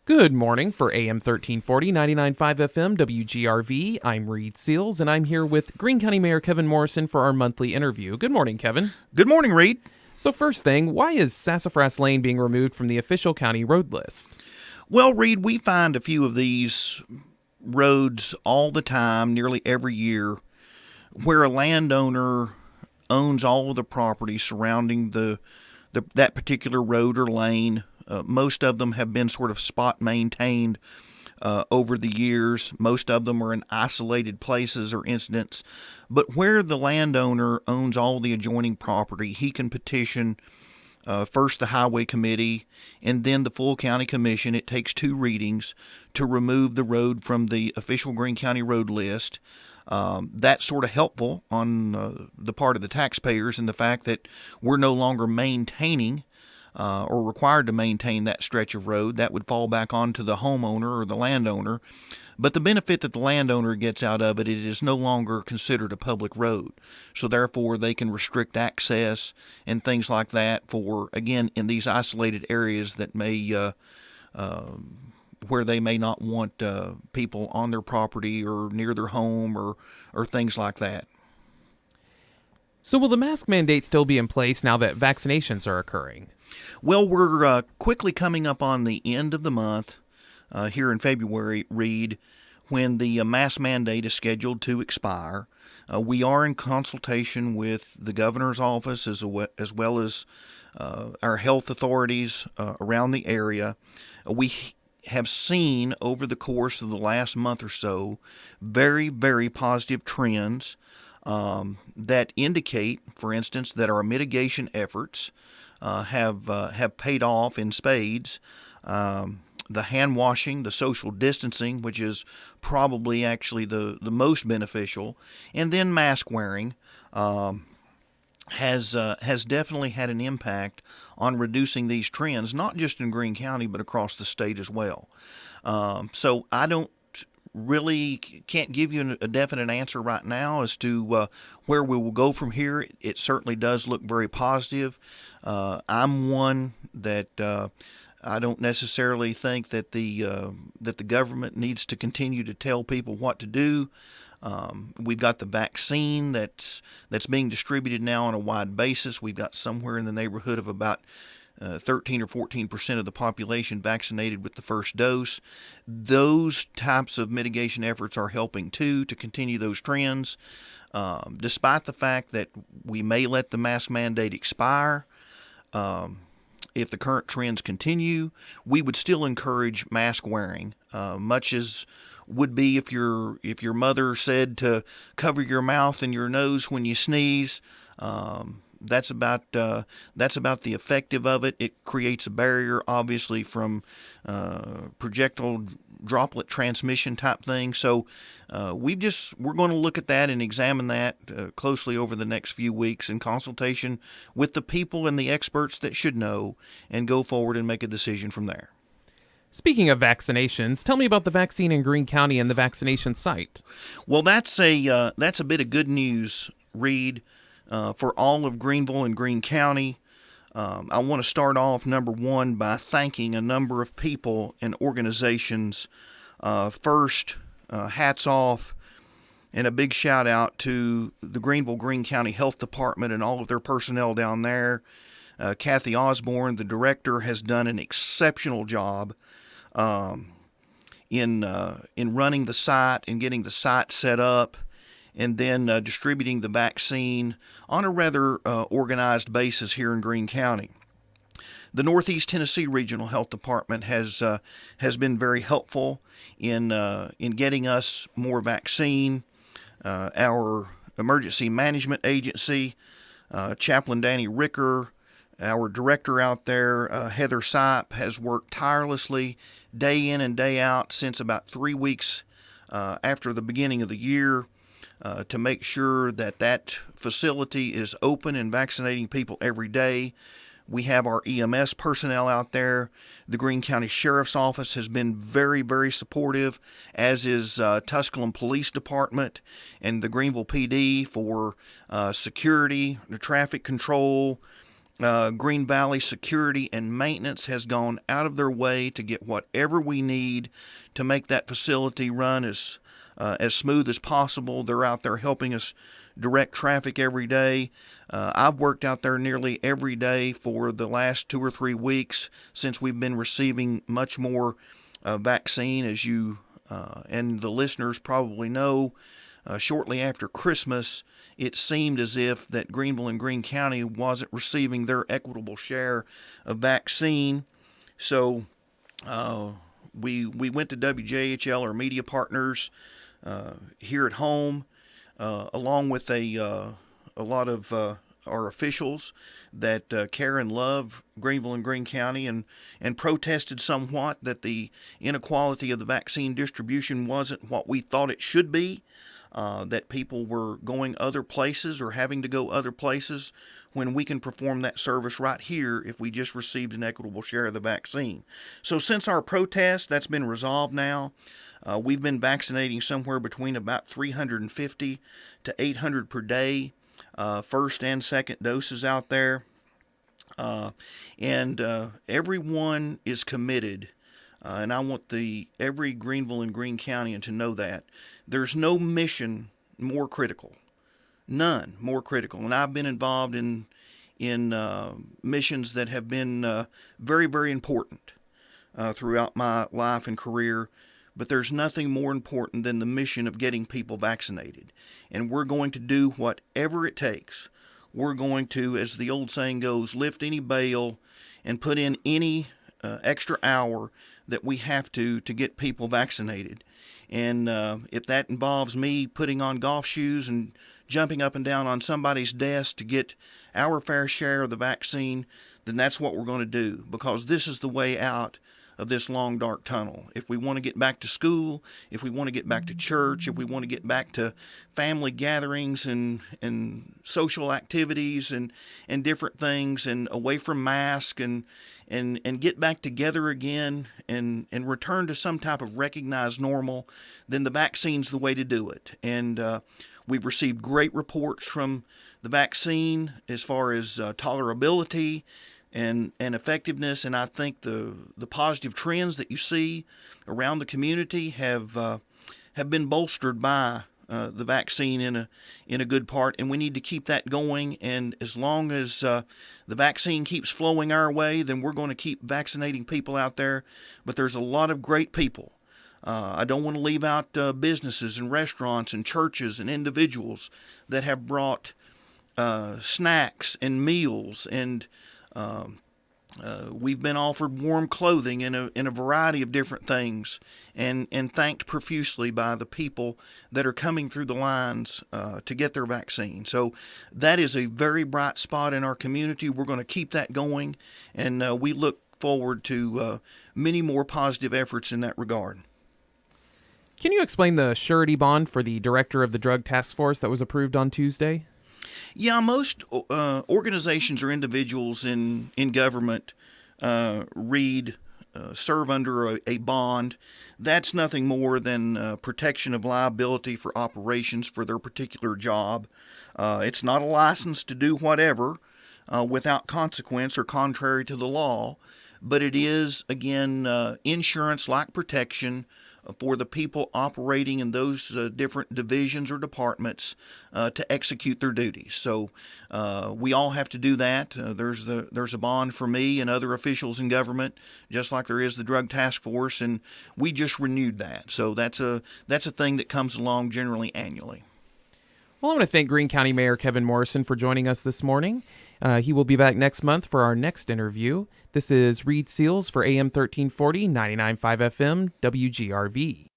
Good morning for AM 1340, 99.5 FM, WGRV. I'm Reid Seals, and I'm here with Greene County Mayor Kevin Morrison for our monthly interview. Good morning, Kevin. Good morning, Reid. So first thing, why is Sassafras Lane being removed from the official county road list? Well, Reid, we find a few of these roads all the time, nearly every year, where a landowner owns all of the property surrounding that particular road or lane. Most of them have been sort of spot maintained over the years. Most of them are in isolated places or incidents. But where the landowner owns all the adjoining property, he can petition first the Highway Committee and then the full County Commission. It takes two readings to remove the road from the official Greene County road list. That's sort of helpful on the part of the taxpayers in the fact that we're no longer maintaining or required to maintain that stretch of road. That would fall back onto the homeowner or the landowner. But the benefit that the landowner gets out of it is no longer considered a public road. So therefore, they can restrict access and things like that for, again, in these isolated areas that may where they may not want people on their property or near their home or things like that. So will the mask mandate still be in place now that vaccinations are occurring? Well, we're quickly coming up on the end of the month here in February, Reid, when the mask mandate is scheduled to expire. We are in consultation with the governor's office as well as our health authorities around the area. We have seen over the course of the last month or so very, very positive trends that indicate, for instance, that our mitigation efforts have paid off in spades. The hand washing, the social distancing, which is probably actually the most beneficial, and then mask wearing has definitely had an impact on reducing these trends, not just in Greene County but across the state as well. So I can't give you a definite answer right now as to where we will go from here. It certainly does look very positive. I'm one that I don't necessarily think that the government needs to continue to tell people what to do. We've got the vaccine that's being distributed now on a wide basis. We've got somewhere in the neighborhood of about 13 or 14% of the population vaccinated with the first dose. Those types of mitigation efforts are helping too to continue those trends. Despite the fact that we may let the mask mandate expire, if the current trends continue, we would still encourage mask wearing, much as would be if your mother said to cover your mouth and your nose when you sneeze. That's about the effective of it. It creates a barrier, obviously, from projectile droplet transmission type thing. So we're going to look at that and examine that closely over the next few weeks in consultation with the people and the experts that should know, and go forward and make a decision from there. Speaking of vaccinations, tell me about the vaccine in Greene County and the vaccination site. Well, that's a bit of good news, Reid, for all of Greenville and Greene County. I want to start off, number one, by thanking a number of people and organizations. First, hats off and a big shout out to the Greene County Health Department and all of their personnel down there. Kathy Osborne, the director, has done an exceptional job in running the site and getting the site set up, and then distributing the vaccine on a rather organized basis here in Greene County. The Northeast Tennessee Regional Health Department has been very helpful in getting us more vaccine. Our emergency management agency, Chaplain Danny Ricker, our director out there, Heather Sipe, has worked tirelessly day in and day out since about 3 weeks after the beginning of the year to make sure that facility is open and vaccinating people every day. We have our EMS personnel out there. The Greene County Sheriff's Office has been very, very supportive, as is Tusculum Police Department and the Greenville PD for security, the traffic control, Green Valley Security and Maintenance has gone out of their way to get whatever we need to make that facility run as smooth as possible. They're out there helping us direct traffic every day. I've worked out there nearly every day for the last 2 or 3 weeks since we've been receiving much more vaccine, as you and the listeners probably know. Shortly after Christmas, it seemed as if that Greenville and Greene County wasn't receiving their equitable share of vaccine. So we went to WJHL, our media partners here at home, along with a lot of our officials that care and love Greenville and Greene County, and protested somewhat that the inequality of the vaccine distribution wasn't what we thought it should be. That people were going other places or having to go other places when we can perform that service right here if we just received an equitable share of the vaccine. So since our protest, that's been resolved now. We've been vaccinating somewhere between about 350 to 800 per day, first and second doses out there. And everyone is committed. And I want every Greenville and Greene County to know that there's no mission more critical, none more critical. And I've been involved in missions that have been very, very important throughout my life and career. But there's nothing more important than the mission of getting people vaccinated. And we're going to do whatever it takes. We're going to, as the old saying goes, lift any bale and put in any extra hour that we have to get people vaccinated. And if that involves me putting on golf shoes and jumping up and down on somebody's desk to get our fair share of the vaccine, then that's what we're going to do, because this is the way out of this long, dark tunnel. If we want to get back to school, if we want to get back to church, if we want to get back to family gatherings and social activities and different things, and away from masks and get back together again and return to some type of recognized normal, then the vaccine's the way to do it. And we've received great reports from the vaccine as far as tolerability and effectiveness, and I think the positive trends that you see around the community have been bolstered by the vaccine in a good part, and we need to keep that going. And as long as the vaccine keeps flowing our way, then we're going to keep vaccinating people out there. But there's a lot of great people. I don't want to leave out businesses and restaurants and churches and individuals that have brought snacks and meals, and we've been offered warm clothing in a variety of different things, and thanked profusely by the people that are coming through the lines to get their vaccine. So that is a very bright spot in our community. We're going to keep that going, and we look forward to many more positive efforts in that regard. Can you explain the surety bond for the director of the Drug Task Force that was approved on Tuesday? Yeah, most organizations or individuals in government, Reid, serve under a bond. That's nothing more than protection of liability for operations for their particular job. It's not a license to do whatever without consequence or contrary to the law, but it is, again, insurance-like protection for the people operating in those different divisions or departments to execute their duties. So we all have to do that. There's a bond for me and other officials in government, just like there is the Drug Task Force, and we just renewed that. So that's a thing that comes along generally annually. Well, I want to thank Greene County Mayor Kevin Morrison for joining us this morning. He will be back next month for our next interview. This is Reid Seals for AM 1340, 99.5 FM, WGRV.